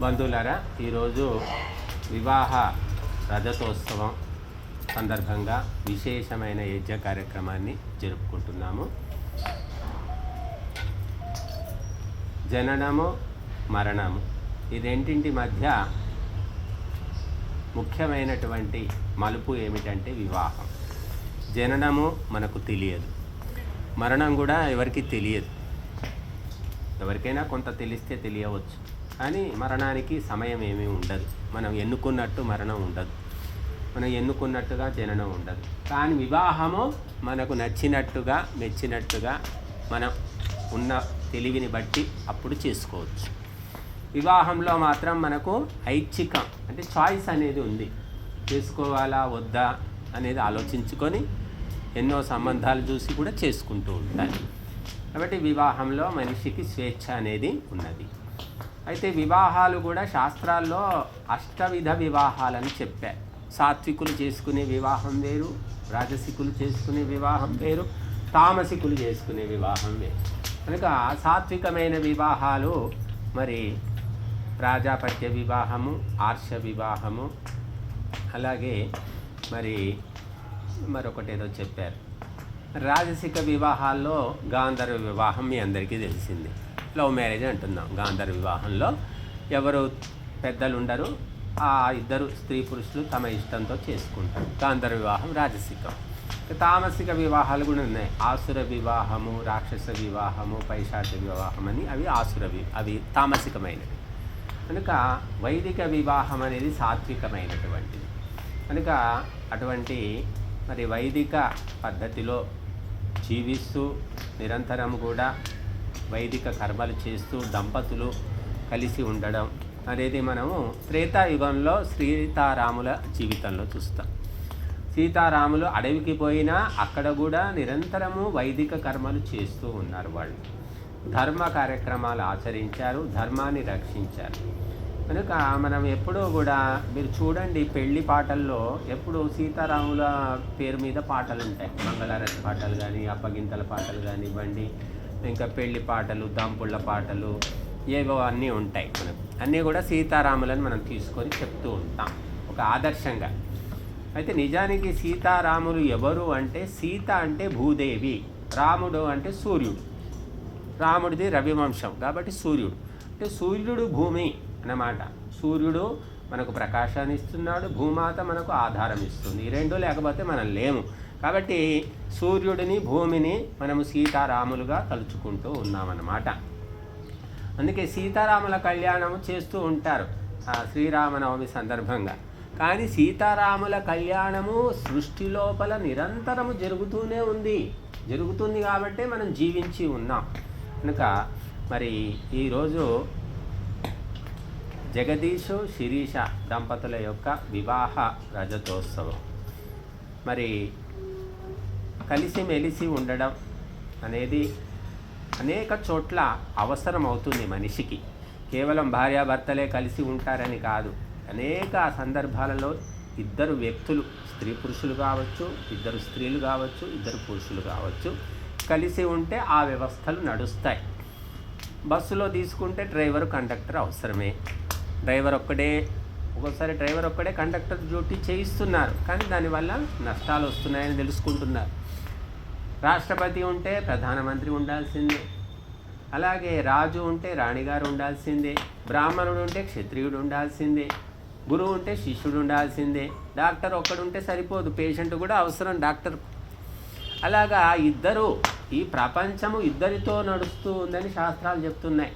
బంధువులారా, ఈరోజు వివాహ రజతోత్సవం సందర్భంగా విశేషమైన యజ్ఞ కార్యక్రమాన్ని జరుపుకుంటున్నాము. జననము మరణము ఈ రెండింటి మధ్య ముఖ్యమైనటువంటి మలుపు ఏమిటంటే వివాహం. జననము మనకు తెలియదు, మరణం కూడా ఎవరికి తెలియదు. ఎవరికైనా కొంత తెలిస్తే తెలియవచ్చు, కానీ మరణానికి సమయం ఏమీ ఉండదు. మనం ఎన్నుకున్నట్టు మరణం ఉండదు, మనం ఎన్నుకున్నట్టుగా జననం ఉండదు. కానీ వివాహము మనకు నచ్చినట్టుగా మెచ్చినట్టుగా మనం ఉన్న తెలివిని బట్టి అప్పుడు చేసుకోవచ్చు. వివాహంలో మాత్రం మనకు ఐచ్ఛికం అంటే చాయిస్ అనేది ఉంది. చేసుకోవాలా వద్దా అనేది ఆలోచించుకొని ఎన్నో సంబంధాలు చూసి కూడా చేసుకుంటూ ఉంటారు. కాబట్టి వివాహంలో మనిషికి స్వేచ్ఛ అనేది ఉన్నది. అయితే వివాహాలు కూడా శాస్త్రాల్లో అష్టవిధ వివాహాలని చెప్పారు. సాత్వికులు చేసుకునే వివాహం వేరు, రాజసికులు చేసుకునే వివాహం వేరు, తామసికులు చేసుకునే వివాహం వేరు. కనుక సాత్వికమైన వివాహాలు మరి ప్రాజాపత్య వివాహము, ఆర్ష వివాహము, అలాగే మరొకటి ఏదో చెప్పారు. రాజసిక వివాహాల్లో గాంధర్వ వివాహం మీ అందరికీ తెలిసింది. లవ్ మ్యారేజ్ అంటున్నాం. గాంధర్వ వివాహంలో ఎవరు పెద్దలు ఉండరు, ఆ ఇద్దరు స్త్రీ పురుషులు తమ ఇష్టంతో చేసుకుంటారు. గాంధర్వ వివాహం రాజసికం. తామసిక వివాహాలు కూడా ఉన్నాయి. ఆసుర వివాహము, రాక్షస వివాహము, పైశాచ వివాహం అని అవి తామసికమైనవి. కనుక వైదిక వివాహం అనేది సాత్వికమైనటువంటిది. కనుక అటువంటి వైదిక పద్ధతిలో జీవిస్తూ నిరంతరం కూడా వైదిక కర్మలు చేస్తూ దంపతులు కలిసి ఉండడం అనేది మనము త్రేతాయుగంలో సీతారాముల జీవితంలో చూస్తాం. సీతారాములు అడవికి పోయినా అక్కడ కూడా నిరంతరము వైదిక కర్మలు చేస్తూ ఉన్నారు. వాళ్ళు ధర్మ కార్యక్రమాలు ఆచరించారు, ధర్మాన్ని రక్షించారు. కనుక మనం ఎప్పుడూ కూడా మీరు చూడండి, పెళ్లి పాటల్లో ఎప్పుడు సీతారాముల పేరు మీద పాటలు ఉంటాయి. మంగళారతి పాటలు కానీ, అప్పగింతల పాటలు కానివ్వండి, ఇంకా పెళ్లి పాటలు, దంపుళ్ళ పాటలు, ఏవో అన్నీ ఉంటాయి. మనకు అన్నీ కూడా సీతారాములను మనం తీసుకొని చెప్తూ ఉంటాం ఒక ఆదర్శంగా. అయితే నిజానికి సీతారాములు ఎవరు అంటే, సీత అంటే భూదేవి, రాముడు అంటే సూర్యుడు. రాముడిది రవివంశం కాబట్టి సూర్యుడు అంటే సూర్యుడు భూమి అన్నమాట. సూర్యుడు మనకు ప్రకాశాన్ని ఇస్తున్నాడు, భూమాత మనకు ఆధారం ఇస్తుంది. ఈ రెండు లేకపోతే మనం లేము. కాబట్టి సూర్యుడిని భూమిని మనము సీతారాములుగా తలుచుకుంటూ ఉన్నామన్నమాట. అందుకే సీతారాముల కళ్యాణము చేస్తూ ఉంటారు శ్రీరామనవమి సందర్భంగా. కానీ సీతారాముల కళ్యాణము సృష్టి లోపల నిరంతరము జరుగుతుంది కాబట్టే మనం జీవించి ఉన్నాం. కనుక ఈరోజు జగదీషు శిరీష దంపతుల యొక్క వివాహ రజతోత్సవం. కలిసిమెలిసి ఉండడం అనేది అనేక చోట్ల అవసరం అవుతుంది మనిషికి. కేవలం భార్యాభర్తలే కలిసి ఉంటారని కాదు, అనేక సందర్భాలలో ఇద్దరు వ్యక్తులు, స్త్రీ పురుషులు కావచ్చు, ఇద్దరు స్త్రీలు కావచ్చు, ఇద్దరు పురుషులు కావచ్చు, కలిసి ఉంటే ఆ వ్యవస్థలు నడుస్తాయి. బస్సులో తీసుకుంటే డ్రైవరు కండక్టర్ అవసరమే. ఒక్కోసారి డ్రైవర్ ఒక్కడే కండక్టర్ డ్యూటీ చేయిస్తున్నారు, కానీ దానివల్ల నష్టాలు వస్తున్నాయని తెలుసుకుంటున్నారు. రాష్ట్రపతి ఉంటే ప్రధానమంత్రి ఉండాల్సిందే, అలాగే రాజు ఉంటే రాణిగారు ఉండాల్సిందే, బ్రాహ్మణుడు ఉంటే క్షత్రియుడు ఉండాల్సిందే, గురువు ఉంటే శిష్యుడు ఉండాల్సిందే, డాక్టర్ ఒక్కడుంటే సరిపోదు, పేషెంట్ కూడా అవసరం డాక్టర్. అలాగా ఈ ప్రపంచము ఇద్దరితో నడుస్తూ ఉందని శాస్త్రాలు చెప్తున్నాయి.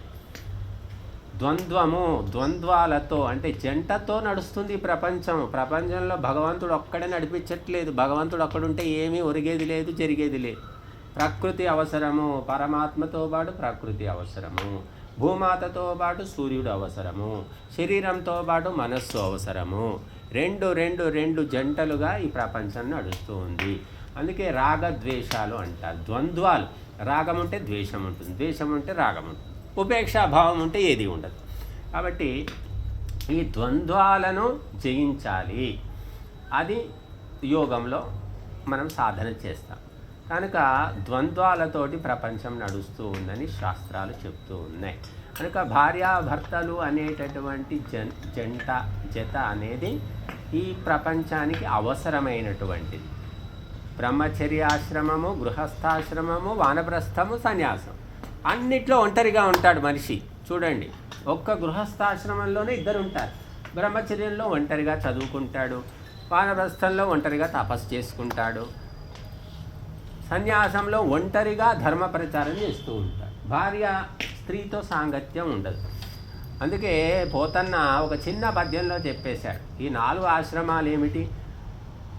ద్వంద్వాలతో అంటే జంటతో నడుస్తుంది ఈ ప్రపంచంలో భగవంతుడు ఒక్కడే నడిపించట్లేదు. భగవంతుడు ఒక్కడుంటే ఏమీ ఒరిగేది లేదు, జరిగేది లేదు. ప్రకృతి అవసరము, పరమాత్మతో పాటు ప్రకృతి అవసరము, భూమాతతో పాటు సూర్యుడు అవసరము, శరీరంతో పాటు మనస్సు అవసరము. రెండు జంటలుగా ఈ ప్రపంచం నడుస్తూ ఉంది. అందుకే రాగద్వేషాలు అంటారు. ద్వంద్వాలు, రాగం ఉంటే ద్వేషం ఉంటుంది, ద్వేషం ఉంటే రాగం ఉంటుంది, ఉపేక్షాభావం ఉంటే ఏది ఉండదు. కాబట్టి ఈ ద్వంద్వాలను జయించాలి. అది యోగంలో మనం సాధన చేస్తాం. కనుక ద్వంద్వాలతోటి ప్రపంచం నడుస్తూ ఉందని శాస్త్రాలు చెప్తూ ఉన్నాయి. కనుక భార్యాభర్తలు అనేటటువంటి జత అనేది ఈ ప్రపంచానికి అవసరమైనటువంటిది. బ్రహ్మచర్యాశ్రమము, గృహస్థాశ్రమము, వానప్రస్థము, సన్యాసం అన్నిట్లో ఒంటరిగా ఉంటాడు మనిషి. చూడండి, ఒక్క గృహస్థాశ్రమంలోనే ఇద్దరు ఉంటారు. బ్రహ్మచర్యంలో ఒంటరిగా చదువుకుంటాడు, వానప్రస్థంలో ఒంటరిగా తపస్సు చేసుకుంటాడు, సన్యాసంలో ఒంటరిగా ధర్మ ప్రచారం చేస్తూ ఉంటాడు. భార్య స్త్రీతో సాంగత్యం ఉండదు. అందుకే పోతన్న ఒక చిన్న పద్యంలో చెప్పేశాడు, ఈ 4 ఆశ్రమాలు ఏమిటి?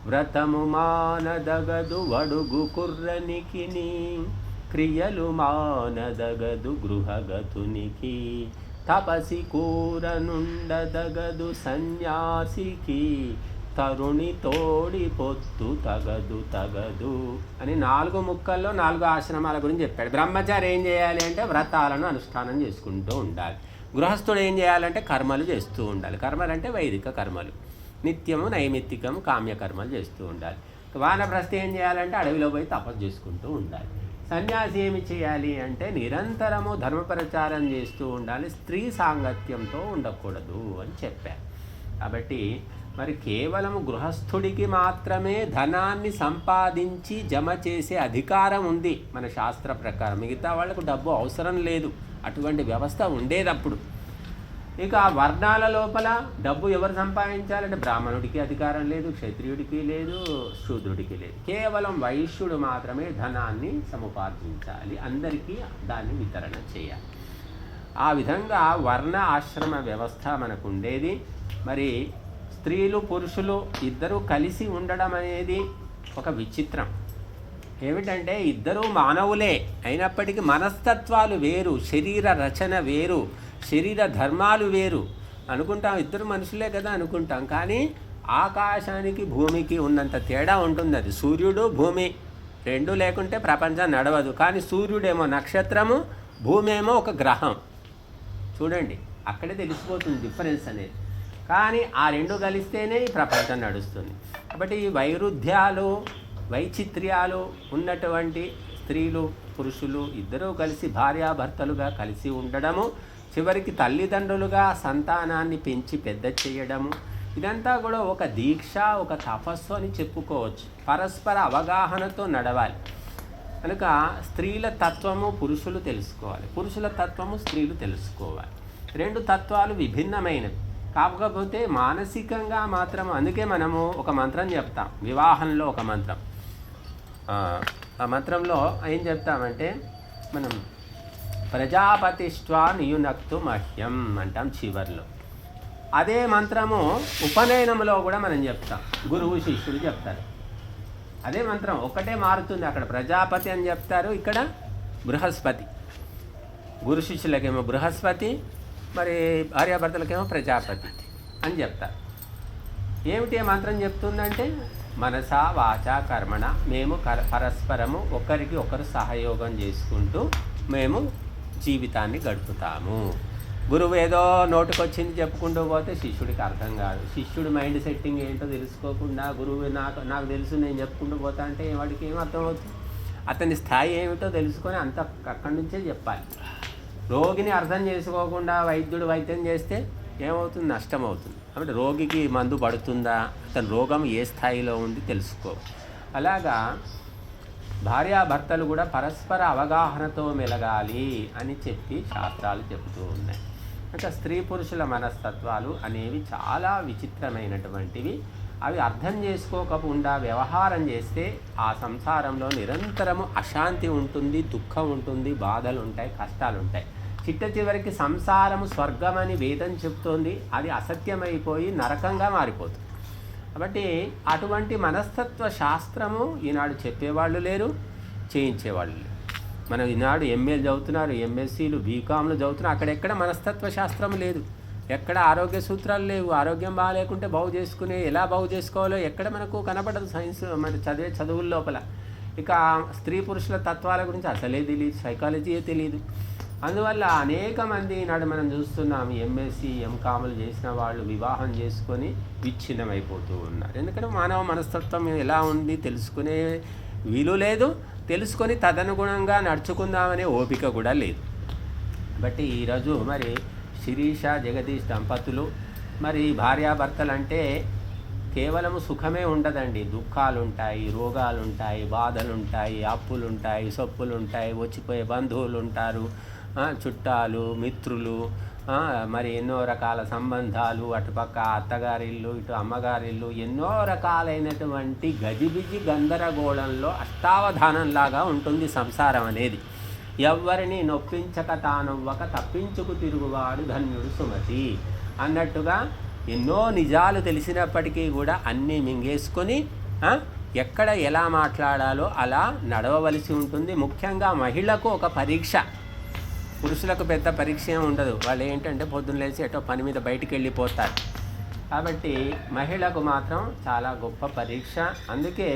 వ్రతము మానదగదు వడుగు కుర్రనికిని, క్రియలు మానదగదు గృహగతునికి, తపసి కూరనుండదగదు సన్యాసికి, తరుణి తోడి పొత్తు తగదు అని 4 ముక్కల్లో 4 ఆశ్రమాల గురించి చెప్పాడు. బ్రహ్మచారి ఏం చేయాలి అంటే వ్రతాలను అనుష్ఠానం చేసుకుంటూ ఉండాలి. గృహస్థుడు ఏం చేయాలంటే కర్మలు చేస్తూ ఉండాలి. కర్మలు అంటే వైదిక కర్మలు, నిత్యము నైమిత్తికము కామ్యకర్మలు చేస్తూ ఉండాలి. వానప్రస్థి ఏం చేయాలంటే అడవిలో పోయి తపస్సు చేసుకుంటూ ఉండాలి. సన్యాసి ఏమి చేయాలి అంటే నిరంతరము ధర్మ ప్రచారం చేస్తూ ఉండాలి, స్త్రీ సాంగత్యంతో ఉండకూడదు అని చెప్పారు. కాబట్టి మరి కేవలం గృహస్థుడికి మాత్రమే ధనాన్ని సంపాదించి జమ చేసే అధికారం ఉంది మన శాస్త్ర ప్రకారం. మిగతా వాళ్ళకు డబ్బు అవసరం లేదు, అటువంటి వ్యవస్థ ఉండేటప్పుడు. ఇక వర్ణాల లోపల డబ్బు ఎవరు సంపాదించాలంటే బ్రాహ్మణుడికి అధికారం లేదు, క్షత్రియుడికి లేదు, శూద్రుడికి లేదు. కేవలం వైశ్యుడు మాత్రమే ధనాన్ని సముపార్జించాలి, అందరికీ దాన్ని వితరణ చేయాలి. ఆ విధంగా వర్ణ ఆశ్రమ వ్యవస్థ మనకు ఉండేది. మరి స్త్రీలు పురుషులు ఇద్దరూ కలిసి ఉండడం అనేది ఒక విచిత్రం. ఏమిటంటే ఇద్దరూ మానవులే అయినప్పటికీ మనస్తత్వాలు వేరు, శరీర రచన వేరు, శరీర ధర్మాలు వేరు. అనుకుంటాం ఇద్దరు మనుషులే కదా అనుకుంటాం, కానీ ఆకాశానికి భూమికి ఉన్నంత తేడా ఉంటుంది. అది సూర్యుడు భూమి రెండు లేకుంటే ప్రపంచం నడవదు. కానీ సూర్యుడేమో నక్షత్రము, భూమి ఏమో ఒక గ్రహం. చూడండి, అక్కడే తెలిసిపోతుంది డిఫరెన్స్ అనేది. కానీ ఆ రెండు కలిస్తేనే ఈ ప్రపంచం నడుస్తుంది. కాబట్టి ఈ వైరుధ్యాలు, వైచిత్ర్యాలు ఉన్నటువంటి స్త్రీలు పురుషులు ఇద్దరూ కలిసి భార్యాభర్తలుగా కలిసి ఉండడము, చివరికి తల్లిదండ్రులుగా సంతానాన్ని పెంచి పెద్ద చేయడము, ఇదంతా కూడా ఒక దీక్ష, ఒక తపస్సు అని చెప్పుకోవచ్చు. పరస్పర అవగాహనతో నడవాలి. కనుక స్త్రీల తత్వము పురుషులు తెలుసుకోవాలి, పురుషుల తత్వము స్త్రీలు తెలుసుకోవాలి. రెండు తత్వాలు విభిన్నమైనవి. కాకపోతే మానసికంగా మాత్రం, అందుకే మనము ఒక మంత్రం చెప్తాం వివాహంలో. ఒక మంత్రం, ఆ మంత్రంలో ఏం చెప్తామంటే మనం ప్రజాపతిష్ట్వా నియునక్తు మహ్యం అంటాం చివర్లో. అదే మంత్రము ఉపనయనంలో కూడా మనం చెప్తాం, గురువు శిష్యుడు చెప్తారు. అదే మంత్రం ఒక్కటే మారుతుంది. అక్కడ ప్రజాపతి అని చెప్తారు, ఇక్కడ బృహస్పతి. గురు శిష్యులకేమో బృహస్పతి, మరి భార్యాభర్తలకేమో ప్రజాపతి అని చెప్తారు. ఏమిటి మంత్రం చెప్తుందంటే మనసా వాచా కర్మణ మేము పరస్పరము ఒకరికి ఒకరు సహయోగం చేసుకుంటూ మేము జీవితాన్ని గడుపుతాము. గురువు ఏదో నోటుకొచ్చింది చెప్పుకుంటూ పోతే శిష్యుడికి అర్థం కాదు. శిష్యుడి మైండ్ సెట్టింగ్ ఏంటో తెలుసుకోకుండా గురువు నాకు తెలుసు నేను చెప్పుకుంటూ పోతా అంటే వాడికి ఏం అర్థమవుతుంది? అతని స్థాయి ఏమిటో తెలుసుకొని అంత అక్కడి నుంచే చెప్పాలి. రోగిని అర్థం చేసుకోకుండా వైద్యుడు వైద్యం చేస్తే ఏమవుతుంది? నష్టమవుతుంది. కాబట్టి రోగికి మందు పడుతుందా, అతని రోగం ఏ స్థాయిలో ఉంది తెలుసుకో. అలాగా భార్యాభర్తలు కూడా పరస్పర అవగాహనతో మెలగాలి అని చెప్పి శాస్త్రాలు చెబుతూ ఉన్నాయి. ఇంకా స్త్రీ పురుషుల మనస్తత్వాలు అనేవి చాలా విచిత్రమైనటువంటివి. అవి అర్థం చేసుకోకుండా వ్యవహారం చేస్తే ఆ సంసారంలో నిరంతరము అశాంతి ఉంటుంది, దుఃఖం ఉంటుంది, బాధలు ఉంటాయి, కష్టాలు ఉంటాయి. చిట్ట చివరికి సంసారము స్వర్గమని వేదం చెప్తోంది, అది అసత్యమైపోయి నరకంగా మారిపోతుంది. కాబట్టి అటువంటి మనస్తత్వ శాస్త్రము ఈనాడు చెప్పేవాళ్ళు లేరు, చేయించేవాళ్ళు లేరు. మనం ఈనాడు ఎంఏలు చదువుతున్నారు, ఎంఎస్సీలు, బీకామ్లు చదువుతున్నారు, అక్కడెక్కడ మనస్తత్వ శాస్త్రం లేదు, ఎక్కడ ఆరోగ్య సూత్రాలు లేవు. ఆరోగ్యం బాగాలేకుంటే ఎలా బాగు చేసుకోవాలో ఎక్కడ మనకు కనపడదు సైన్స్ మరి చదువుల లోపల. ఇక స్త్రీ పురుషుల తత్వాల గురించి అసలే తెలియదు, సైకాలజీయే తెలియదు. అందువల్ల అనేక మంది నాడు మనం చూస్తున్నాం ఎంఎస్సి ఎంకామ్లు చేసిన వాళ్ళు వివాహం చేసుకొని విచ్ఛిన్నమైపోతూ ఉన్నారు. ఎందుకంటే మానవ మనస్తత్వం ఎలా ఉంది తెలుసుకునే వీలు లేదు, తెలుసుకొని తదనుగుణంగా నడుచుకుందామనే ఓపిక కూడా లేదు. కాబట్టి ఈరోజు మరి శిరీష జగదీష్ దంపతులు మరి భార్యాభర్తలు అంటే కేవలం సుఖమే ఉండదండి, దుఃఖాలుంటాయి, రోగాలుంటాయి, బాధలుంటాయి, అప్పులుంటాయి, సొప్పులుంటాయి, వచ్చిపోయే బంధువులు ఉంటారు, చుట్టాలు, మిత్రులు, మరి ఎన్నో రకాల సంబంధాలు, అటుపక్క అత్తగారిల్లు, ఇటు అమ్మగారిల్లు, ఎన్నో రకాలైనటువంటి గజిబిజి గందరగోళంలో అష్టావధానంలాగా ఉంటుంది సంసారం అనేది. ఎవ్వరిని నొప్పించక తానవ్వక తప్పించుకు తిరుగువాడు ధన్యుడు సుమతి అన్నట్టుగా ఎన్నో నిజాలు తెలిసినప్పటికీ కూడా అన్నీ మింగేసుకొని ఎక్కడ ఎలా మాట్లాడాలో అలా నడవవలసి ఉంటుంది. ముఖ్యంగా మహిళకు ఒక పరీక్ష, పురుషులకు పెద్ద పరీక్ష ఉండదు. వాళ్ళు ఏంటంటే పొద్దున్న లేచి ఎటో పని మీద బయటికి వెళ్ళిపోతారు. కాబట్టి మహిళకు మాత్రం చాలా గొప్ప పరీక్ష. అందుకే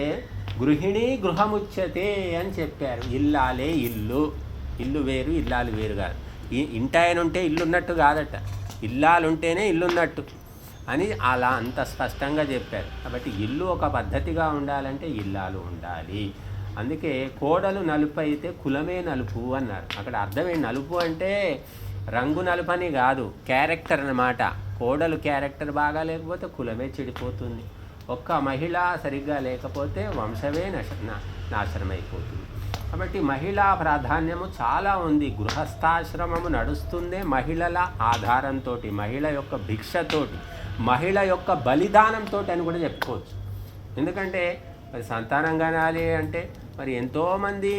గృహిణి గృహముచ్యతే అని చెప్పారు. ఇల్లాలే ఇల్లు, ఇల్లు వేరు ఇల్లాలు వేరు కాదు. ఇంటాయన ఉంటే ఇల్లు ఉన్నట్టు కాదట, ఇల్లాలుంటేనే ఇల్లున్నట్టు అని అలా అంత స్పష్టంగా చెప్పారు. కాబట్టి ఇల్లు ఒక పద్ధతిగా ఉండాలంటే ఇల్లాలు ఉండాలి. అందుకే కోడలు నలుపు అయితే కులమే నలుపు అన్నారు. అక్కడ అర్థమే నలుపు అంటే రంగు నలుపు అని కాదు, క్యారెక్టర్ అన్నమాట. కోడలు క్యారెక్టర్ బాగా లేకపోతే కులమే చెడిపోతుంది. ఒక్క మహిళ సరిగ్గా లేకపోతే వంశమే నాశనమైపోతుంది. కాబట్టి మహిళా ప్రాధాన్యము చాలా ఉంది. గృహస్థాశ్రమము నడుస్తుందే మహిళల ఆధారంతో, మహిళ యొక్క భిక్షతోటి, మహిళ యొక్క బలిదానంతో అని కూడా చెప్పుకోవచ్చు. ఎందుకంటే మరి సంతానం కనాలి అంటే మరి ఎంతోమంది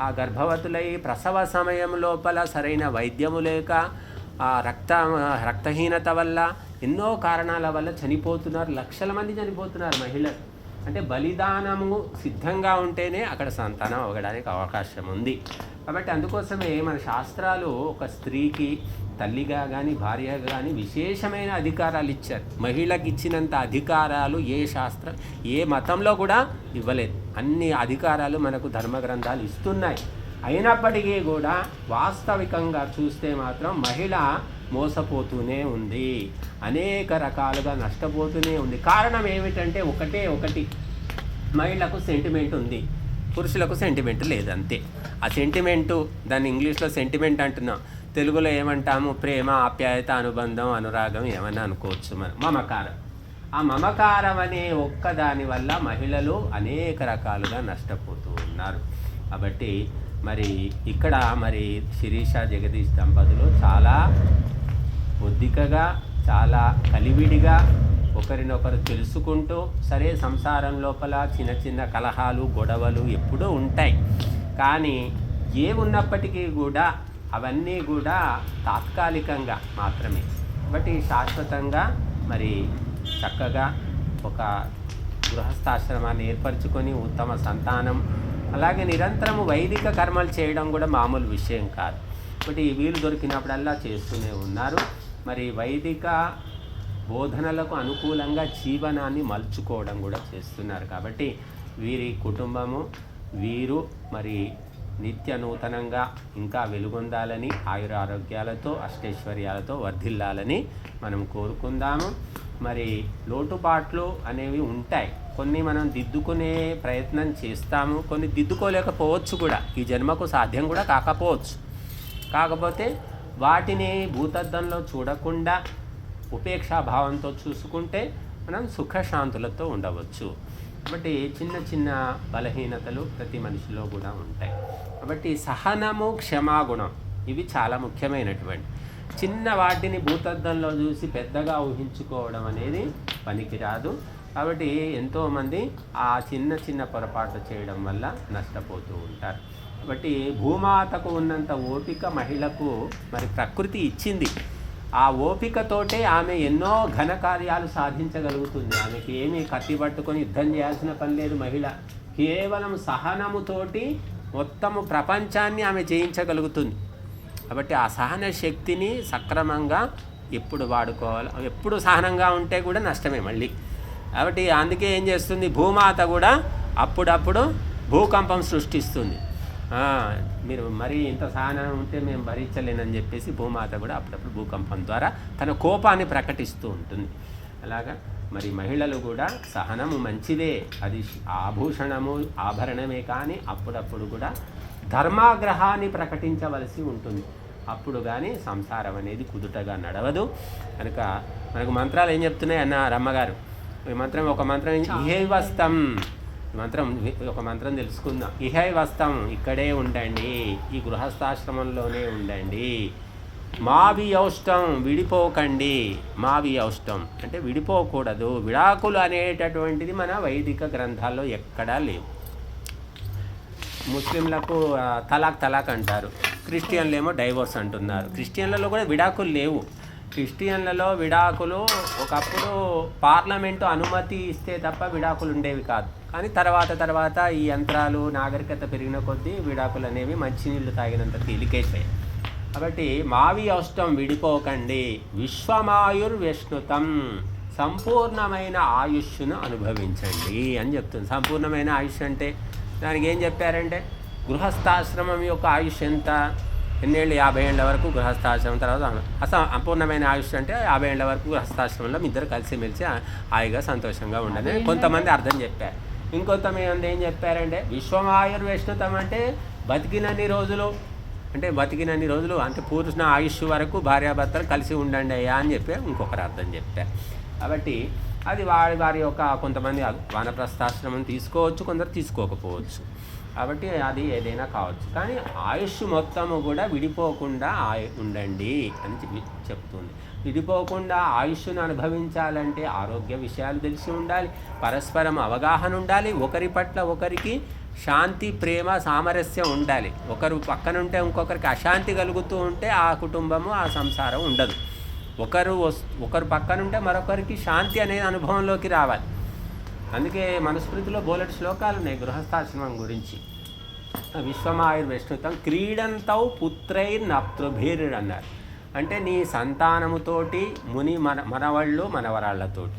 ఆ గర్భవతులై ప్రసవ సమయం లోపల సరైన వైద్యము లేక ఆ రక్తహీనత వల్ల ఎన్నో కారణాల వల్ల చనిపోతున్నారు. లక్షల మంది చనిపోతున్నారు మహిళలు. అంటే బలిదానము సిద్ధంగా ఉంటేనే అక్కడ సంతానం అవ్వడానికి అవకాశం ఉంది. కాబట్టి అందుకోసమే మన శాస్త్రాలు ఒక స్త్రీకి తల్లిగా కానీ భార్యగా కానీ విశేషమైన అధికారాలు ఇచ్చారు. మహిళకి ఇచ్చినంత అధికారాలు ఏ శాస్త్రం ఏ మతంలో కూడా ఇవ్వలేదు. అన్ని అధికారాలు మనకు ధర్మగ్రంథాలు ఇస్తున్నాయి. అయినప్పటికీ కూడా వాస్తవికంగా చూస్తే మాత్రం మహిళ మోసపోతూనే ఉంది, అనేక రకాలుగా నష్టపోతూనే ఉంది. కారణం ఏమిటంటే ఒకటి, మహిళకు సెంటిమెంట్ ఉంది, పురుషులకు సెంటిమెంట్ లేదంతే. ఆ సెంటిమెంటు, దాన్ని ఇంగ్లీష్లో సెంటిమెంట్ అంటున్నాం, తెలుగులో ఏమంటాము? ప్రేమ, ఆప్యాయత, అనుబంధం, అనురాగం ఏమన్నా అనుకోవచ్చు మనం. మమకారం. ఆ మమకారం అనే ఒక్కదాని వల్ల మహిళలు అనేక రకాలుగా నష్టపోతూ ఉన్నారు. కాబట్టి మరి ఇక్కడ మరి శిరీష జగదీష్ దంపతులు చాలా ఒద్దికగా, చాలా కలివిడిగా ఒకరినొకరు తెలుసుకుంటూ, సరే సంసారం లోపల చిన్న చిన్న కలహాలు, గొడవలు ఎప్పుడూ ఉంటాయి. కానీ ఏమున్నప్పటికీ కూడా అవన్నీ కూడా తాత్కాలికంగా మాత్రమే. కాబట్టి శాశ్వతంగా మరి చక్కగా ఒక గృహస్థాశ్రమాన్ని ఏర్పరచుకొని ఉత్తమ సంతానం, అలాగే నిరంతరము వైదిక కర్మలు చేయడం కూడా మామూలు విషయం కాదు. కాబట్టి వీలు దొరికినప్పుడల్లా చేస్తూనే ఉన్నారు. మరి వైదిక బోధనలకు అనుకూలంగా జీవనాన్ని మలుచుకోవడం కూడా చేస్తున్నారు. కాబట్టి వీరి కుటుంబము, వీరు మరి నిత్య నూతనంగా ఇంకా వెలుగొందాలని, ఆయురారోగ్యాలతో, అష్టైశ్వర్యాలతో వర్ధిల్లాలని మనం కోరుకుందాము. మరి లోటుపాట్లు అనేవి ఉంటాయి, కొన్ని మనం దిద్దుకునే ప్రయత్నం చేస్తాము, కొన్ని దిద్దుకోలేకపోవచ్చు కూడా, ఈ జన్మకు సాధ్యం కూడా కాకపోవచ్చు. కాకపోతే వాటిని భూతద్దంలో చూడకుండా ఉపేక్షాభావంతో చూసుకుంటే మనం సుఖశాంతులతో ఉండవచ్చు. కాబట్టి చిన్న చిన్న బలహీనతలు ప్రతి మనిషిలో కూడా ఉంటాయి. కాబట్టి సహనము, క్షమాగుణం ఇవి చాలా ముఖ్యమైనటువంటి. చిన్న వాటిని భూతద్దంలో చూసి పెద్దగా ఊహించుకోవడం అనేది పనికిరాదు. కాబట్టి ఎంతోమంది ఆ చిన్న చిన్న పొరపాట్లు చేయడం వల్ల నష్టపోతూ ఉంటారు. కాబట్టి భూమాతకు ఉన్నంత ఓపిక మహిళకు మరి ప్రకృతి ఇచ్చింది. ఆ ఓపికతోటే ఆమె ఎన్నో ఘనకార్యాలు సాధించగలుగుతుంది. ఆమెకి ఏమీ కత్తి పట్టుకొని యుద్ధం చేయాల్సిన పని లేదు. మహిళ కేవలం సహనముతోటి మొత్తము ప్రపంచాన్ని ఆమె జయించగలుగుతుంది. కాబట్టి ఆ సహన శక్తిని సక్రమంగా ఎప్పుడు వాడుకోవాలి. ఎప్పుడు సహనంగా ఉంటే కూడా నష్టమే మళ్ళీ. కాబట్టి అందుకే ఏం చేస్తుంది, భూమాత కూడా అప్పుడప్పుడు భూకంపం సృష్టిస్తుంది. మీరు మరీ ఇంత సహనం ఉంటే మేము భరించలేనని చెప్పేసి భూమాత కూడా అప్పుడప్పుడు భూకంపం ద్వారా తన కోపాన్ని ప్రకటిస్తూ ఉంటుంది. అలాగా మరి మహిళలు కూడా సహనము మంచిదే, అది ఆభరణమే, కానీ అప్పుడప్పుడు కూడా ధర్మాగ్రహాన్ని ప్రకటించవలసి ఉంటుంది. అప్పుడు కానీ సంసారం అనేది కుదుటగా నడవదు. కనుక మనకు మంత్రాలు ఏం చెప్తున్నాయి అన్న రమ్మగారు, ఒక మంత్రం ఇహైవస్తం, ఒక మంత్రం తెలుసుకుందాం. ఇహైవస్తం, ఇక్కడే ఉండండి, ఈ గృహస్థాశ్రమంలోనే ఉండండి. మావియౌష్టం, విడిపోకండి. మావియౌష్టం అంటే విడిపోకూడదు. విడాకులు అనేటటువంటిది మన వైదిక గ్రంథాల్లో ఎక్కడా లేవు. ముస్లింలకు తలాక్ అంటారు, క్రిస్టియన్లు ఏమో డైవోర్స్ అంటున్నారు. క్రిస్టియన్లలో కూడా విడాకులు లేవు. క్రిస్టియన్లలో విడాకులు ఒకప్పుడు పార్లమెంటు అనుమతి ఇస్తే తప్ప విడాకులు ఉండేవి కాదు. కానీ తర్వాత ఈ యంత్రాలు నాగరికత పెరిగిన కొద్దీ విడాకులు అనేవి మంచినీళ్ళు తాగినంత తేలికైపోయాయి. కాబట్టి మావి ఔష్టం, విడిపోకండి. విశ్వమాయుర్వ్యశ్నుతం, సంపూర్ణమైన ఆయుష్ను అనుభవించండి అని చెప్తుంది. సంపూర్ణమైన ఆయుష్ అంటే దానికి ఏం చెప్పారంటే, గృహస్థాశ్రమం యొక్క ఆయుష్ ఎంత, ఎన్నేళ్ళు, 50 ఏళ్ళ వరకు గృహస్థాశ్రమం. తర్వాత అపూర్ణమైన ఆయుష్ అంటే 50 ఏళ్ళ వరకు గృహస్థాశ్రమంలో ఇద్దరు కలిసిమెలిసి హాయిగా సంతోషంగా ఉండాలి. కొంతమంది అర్థం చెప్పారు. ఇంకొంతమంది ఏం చెప్పారంటే, విశ్వమాయుర్వ్యశ్నుతం అంటే బతికినన్ని రోజులు అంటే పూర్ణ ఆయుష్ వరకు భార్యాభర్తలు కలిసి ఉండండి అయ్యా అని చెప్పి ఇంకొకరు అర్థం చెప్పారు. కాబట్టి అది వారి యొక్క కొంతమంది వానప్రస్థాశ్రమం తీసుకోవచ్చు, కొందరు తీసుకోకపోవచ్చు. కాబట్టి అది ఏదైనా కావచ్చు. కానీ ఆయుష్ మొత్తము కూడా విడిపోకుండా ఉండండి అని చెప్తుంది. విడిపోకుండా ఆయుష్ను అనుభవించాలంటే ఆరోగ్య విషయాలు తెలిసి ఉండాలి, పరస్పరం అవగాహన ఉండాలి, ఒకరి పట్ల ఒకరికి శాంతి, ప్రేమ, సామరస్యం ఉండాలి. ఒకరు పక్కనుంటే ఇంకొకరికి అశాంతి కలుగుతూ ఉంటే ఆ కుటుంబము, ఆ సంసారం ఉండదు. ఒకరు పక్కనుంటే మరొకరికి శాంతి అనేది అనుభవంలోకి రావాలి. అందుకే మనుస్మృతిలో బోలెడు శ్లోకాలు ఉన్నాయి గృహస్థాశ్రమం గురించి. విశ్వమాయుర్వ్యశ్నుతం క్రీడంతౌ పుత్రైర్నప్తృభిర్ అన్నారు. అంటే నీ సంతానముతోటి మనవళ్ళు మనవరాళ్లతోటి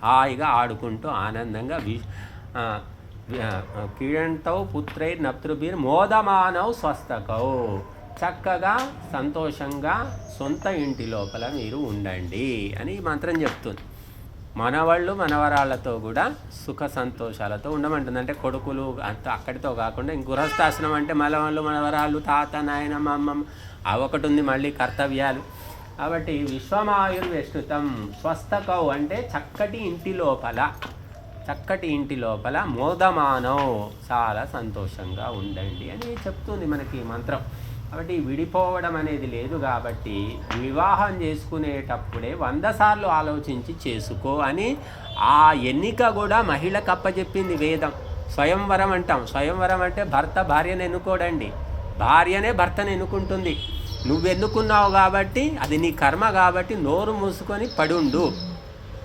హాయిగా ఆడుకుంటూ ఆనందంగా క్రీడంతౌ పుత్రైర్నప్తృభిర్ మోదమానౌ స్వస్థకౌ, చక్కగా సంతోషంగా సొంత ఇంటి లోపల మీరు ఉండండి అని మంత్రం చెప్తుంది. మనవాళ్ళు మనవరాళ్లతో కూడా సుఖ సంతోషాలతో ఉండమంటుంది. అంటే కొడుకులు అంత అక్కడితో కాకుండా గృహస్థాశ్రమం అంటే మనవాళ్ళు మనవరాళ్ళు, తాత, నాయనమ్మ, అమ్మమ్మ అవొకటి ఉంది, మళ్ళీ కర్తవ్యాలు. కాబట్టి విశ్వమాయుర్వ్యశ్నుతం స్వస్థకౌ అంటే చక్కటి ఇంటి లోపల మోదమానౌ చాలా సంతోషంగా ఉండండి అని చెప్తుంది మనకి మంత్రం. కాబట్టి విడిపోవడం అనేది లేదు. కాబట్టి వివాహం చేసుకునేటప్పుడే 100 సార్లు ఆలోచించి చేసుకో అని ఆ ఎన్నిక కూడా మహిళకు అప్పచెప్పింది వేదం. స్వయంవరం అంటాం. స్వయంవరం అంటే భర్త భార్యను ఎన్నుకోడండి, భార్యనే భర్తను ఎన్నుకుంటుంది. నువ్వు ఎన్నుకున్నావు కాబట్టి అది నీ కర్మ, కాబట్టి నోరు మూసుకొని పడుండు,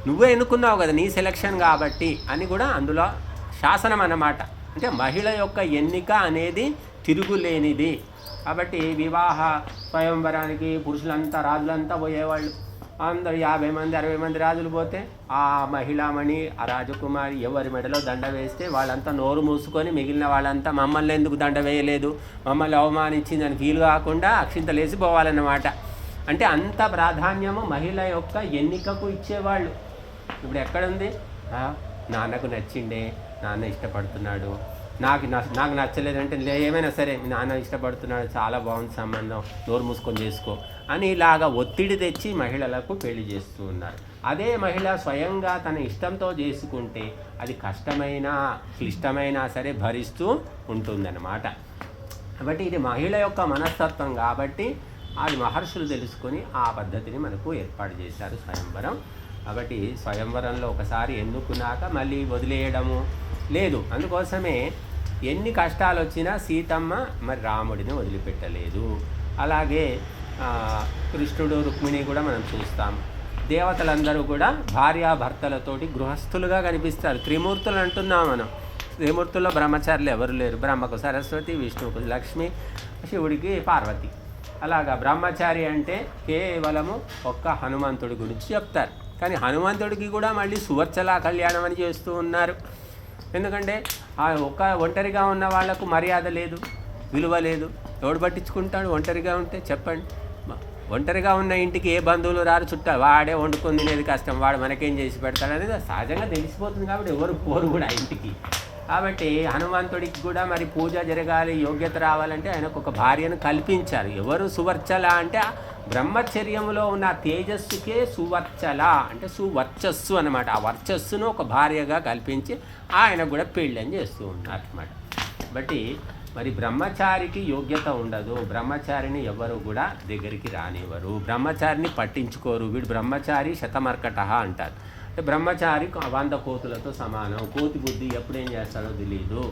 నువ్వే ఎన్నుకున్నావు కదా, నీ సెలక్షన్ కాబట్టి అని కూడా అందులో శాసనం అన్నమాట. అంటే మహిళ యొక్క ఎన్నిక అనేది తిరుగులేనిది. కాబట్టి వివాహ స్వయంవరానికి పురుషులంతా, రాజులంతా పోయేవాళ్ళు. అందరు 50 మంది 60 మంది రాజులు పోతే ఆ మహిళామణి, ఆ రాజకుమారి ఎవరి మెడలో దండ వేస్తే వాళ్ళంతా నోరు మూసుకొని మిగిలిన వాళ్ళంతా మమ్మల్ని ఎందుకు దండ వేయలేదు, మమ్మల్ని అవమానించిందని ఫీల్ కాకుండా అక్షింతలేసి పోవాలన్నమాట. అంటే అంత ప్రాధాన్యము మహిళ యొక్క ఎన్నికకు ఇచ్చేవాళ్ళు. ఇప్పుడు ఎక్కడుంది, నాన్నకు నచ్చిండే, నాన్న ఇష్టపడుతున్నాడు, నాకు నచ్చలేదంటే ఏమైనా సరే నాన్న ఇష్టపడుతున్నాడు, చాలా బాగుంది సంబంధం, నోరు మూసుకొని చేసుకో అని ఇలాగా ఒత్తిడి తెచ్చి మహిళలకు పెళ్లి చేస్తూ ఉన్నారు. అదే మహిళ స్వయంగా తన ఇష్టంతో చేసుకుంటే అది కష్టమైనా క్లిష్టమైనా సరే భరిస్తూ ఉంటుందన్నమాట. కాబట్టి ఇది మహిళ యొక్క మనస్తత్వం కాబట్టి అది మహర్షులు తెలుసుకొని ఆ పద్ధతిని మనకు ఏర్పాటు చేశారు స్వయంవరం. కాబట్టి స్వయంవరంలో ఒకసారి ఎన్నుకున్నాక మళ్ళీ వదిలేయడము లేదు. అందుకోసమే ఎన్ని కష్టాలు వచ్చినా సీతమ్మ మరి రాముడిని వదిలిపెట్టలేదు. అలాగే కృష్ణుడు, రుక్మిణి కూడా మనం చూస్తాం. దేవతలందరూ కూడా భార్యాభర్తలతోటి గృహస్థులుగా కనిపిస్తారు. త్రిమూర్తులు అంటున్నాం మనం. త్రిమూర్తుల్లో బ్రహ్మచారులు ఎవరు లేరు. బ్రహ్మకు సరస్వతి, విష్ణువుకు లక్ష్మి, శివుడికి పార్వతి. అలాగా బ్రహ్మచారి అంటే కేవలము ఒక్క హనుమంతుడి గురించి చెప్తారు. కానీ హనుమంతుడికి కూడా మళ్ళీ సువర్చలా కళ్యాణం అని చేస్తూ ఉన్నారు. ఎందుకంటే ఆ ఒంటరిగా ఉన్న వాళ్లకు మర్యాద లేదు, విలువ లేదు. ఎవడు పట్టించుకుంటాడు ఒంటరిగా ఉంటే? చెప్పండి. ఒంటరిగా ఉన్న ఇంటికి ఏ బంధువులు రారు, చుట్టాలు, వాడే వండుకొని తినేది కష్టం, వాడు మనకేం చేసి పెడతాడు అనేది సహజంగా తెలిసిపోతుంది. కాబట్టి ఎవరు పోరు కూడా ఆ ఇంటికి. కాబట్టి హనుమంతుడికి కూడా మరి పూజ జరగాలి, యోగ్యత రావాలంటే ఆయనకు ఒక భార్యను కల్పించారు. ఎవరు సువర్చల అంటే బ్రహ్మచర్యంలో ఉన్న తేజస్సుకే సువర్చల అంటే సువర్చస్సు అనమాట. ఆ వర్చస్సును ఒక భార్యగా కల్పించి ఆయనకు కూడా పెళ్ళని చేస్తూ ఉన్నారు అనమాట. బట్టి మరి బ్రహ్మచారికి యోగ్యత ఉండదు, బ్రహ్మచారిని ఎవరు కూడా దగ్గరికి రానివ్వరు, బ్రహ్మచారిని పట్టించుకోరు. వీడు బ్రహ్మచారి శతమర్కట అంటారు. అంటే బ్రహ్మచారి 100 కోతులతో సమానం, కోతి బుద్ధి ఎప్పుడేం చేస్తాడో తెలియదు,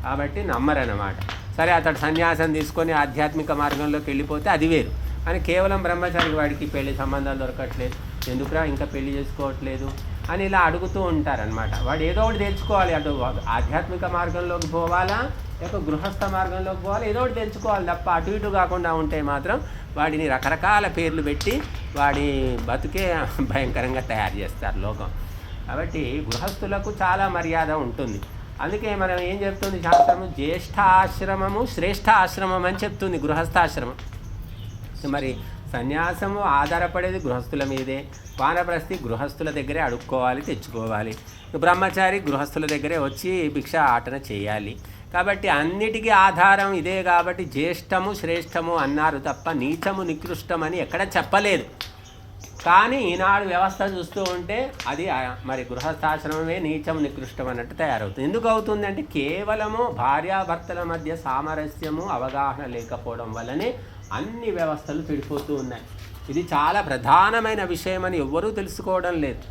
కాబట్టి నమ్మరన్నమాట. సరే అతడు సన్యాసం తీసుకొని ఆధ్యాత్మిక మార్గంలోకి వెళ్ళిపోతే అది వేరు. అని కేవలం బ్రహ్మచారికి వాడికి పెళ్లి సంబంధాలు దొరకట్లేదు, ఎందుకురా ఇంకా పెళ్లి చేసుకోవట్లేదు అని ఇలా అడుగుతూ ఉంటారనమాట. వాడు ఏదో ఒకటి తెచ్చుకోవాలి, అటు ఆధ్యాత్మిక మార్గంలోకి పోవాలా లేక గృహస్థ మార్గంలోకి పోవాలి, ఏదో ఒకటి తెచ్చుకోవాలి తప్ప అటు ఇటు కాకుండా ఉంటే మాత్రం వాడిని రకరకాల పేర్లు పెట్టి వాడి బతుకే భయంకరంగా తయారు చేస్తారు లోకం. కాబట్టి గృహస్థులకు చాలా మర్యాద ఉంటుంది. అందుకే మనం ఏం చెప్తుంది శాస్త్రము, జ్యేష్ఠ ఆశ్రమము శ్రేష్ఠ ఆశ్రమం అని చెప్తుంది గృహస్థాశ్రమం. మరి సన్యాసము ఆధారపడేది గృహస్థుల మీదే, వానప్రస్థి గృహస్థుల దగ్గరే అడుక్కోవాలి, తెచ్చుకోవాలి, బ్రహ్మచారి గృహస్థుల దగ్గరే వచ్చి భిక్ష ఆటన చేయాలి. కాబట్టి అన్నిటికీ ఆధారం ఇదే. కాబట్టి జ్యేష్ఠము శ్రేష్టము అన్నారు తప్ప నీచము నికృష్టమని ఎక్కడ చెప్పలేదు. కానీ ఈనాడు వ్యవస్థ చూస్తూ ఉంటే అది మరి గృహస్థాశ్రమమే నీచము నికృష్టం అన్నట్టు తయారవుతుంది. ఎందుకు అవుతుంది అంటే కేవలము భార్యాభర్తల మధ్య సామరస్యము అవగాహన లేకపోవడం వల్లనే అన్ని వ్యవస్థలు చెడిపోతూ ఉన్నాయి. ఇది చాలా ప్రధానమైన విషయం అని ఎవ్వరూ తెలుసుకోవడం లేదు.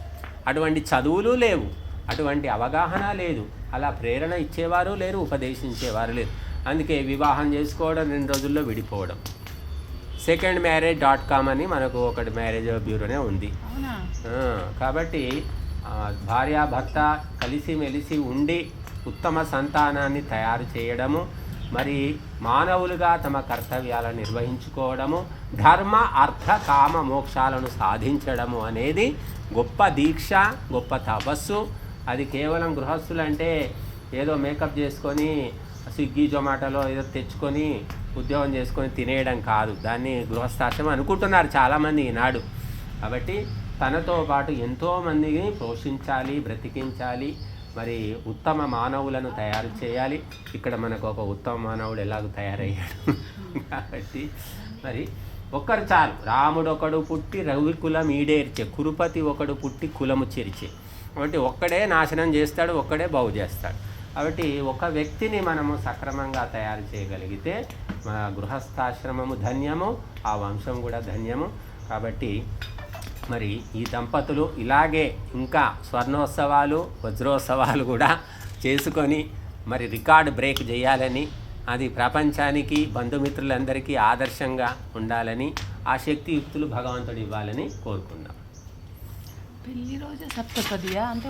అటువంటి చదువులు లేవు, అటువంటి అవగాహన లేదు, అలా ప్రేరణ ఇచ్చేవారు లేరు, ఉపదేశించేవారు లేరు. అందుకే వివాహం చేసుకోవడం 2 రోజుల్లో విడిపోవడం. secondmarriage.com అని మనకు ఒకటి మ్యారేజ్ బ్యూరోనే ఉంది. కాబట్టి భార్యాభర్త కలిసిమెలిసి ఉండి ఉత్తమ సంతానాన్ని తయారు చేయడము, మరి మానవులుగా తమ కర్తవ్యాలను నిర్వహించుకోవడము, ధర్మ అర్థ కామ మోక్షాలను సాధించడము అనేది గొప్ప దీక్ష, గొప్ప తపస్సు. అది కేవలం గృహస్థులు అంటే ఏదో మేకప్ చేసుకొని స్విగ్గీ జొమాటోలో ఏదో తెచ్చుకొని ఉద్యోగం చేసుకొని తినేయడం కాదు. దాన్ని గృహస్థాశ్రమం అనుకుంటున్నారు చాలామంది ఈనాడు. కాబట్టి తనతో పాటు ఎంతోమందిని పోషించాలి, బ్రతికించాలి, మరి ఉత్తమ మానవులను తయారు చేయాలి. ఇక్కడ మనకు ఒక ఉత్తమ మానవుడు ఎలాగో తయారయ్యాడు. కాబట్టి మరి ఒక్కరు చాలు. రాముడు ఒకడు పుట్టి రవికులం ఈడేర్చే, కురుపతి ఒకడు పుట్టి కులము చెరిచే. కాబట్టి ఒక్కడే నాశనం చేస్తాడు, ఒక్కడే బాగు చేస్తాడు. కాబట్టి ఒక వ్యక్తిని మనము సక్రమంగా తయారు చేయగలిగితే మన గృహస్థాశ్రమము ధన్యము, ఆ వంశం కూడా ధన్యము. కాబట్టి మరి ఈ దంపతులు ఇలాగే ఇంకా స్వర్ణోత్సవాలు, వజ్రోత్సవాలు కూడా చేసుకొని మరి రికార్డ్ బ్రేక్ చేయాలని, అది ప్రపంచానికి బంధుమిత్రులందరికీ ఆదర్శంగా ఉండాలని, ఆ శక్తియుక్తులు భగవంతుడు ఇవ్వాలని కోరుకుందాం. పెళ్లి రోజు సప్తపదియా అంటే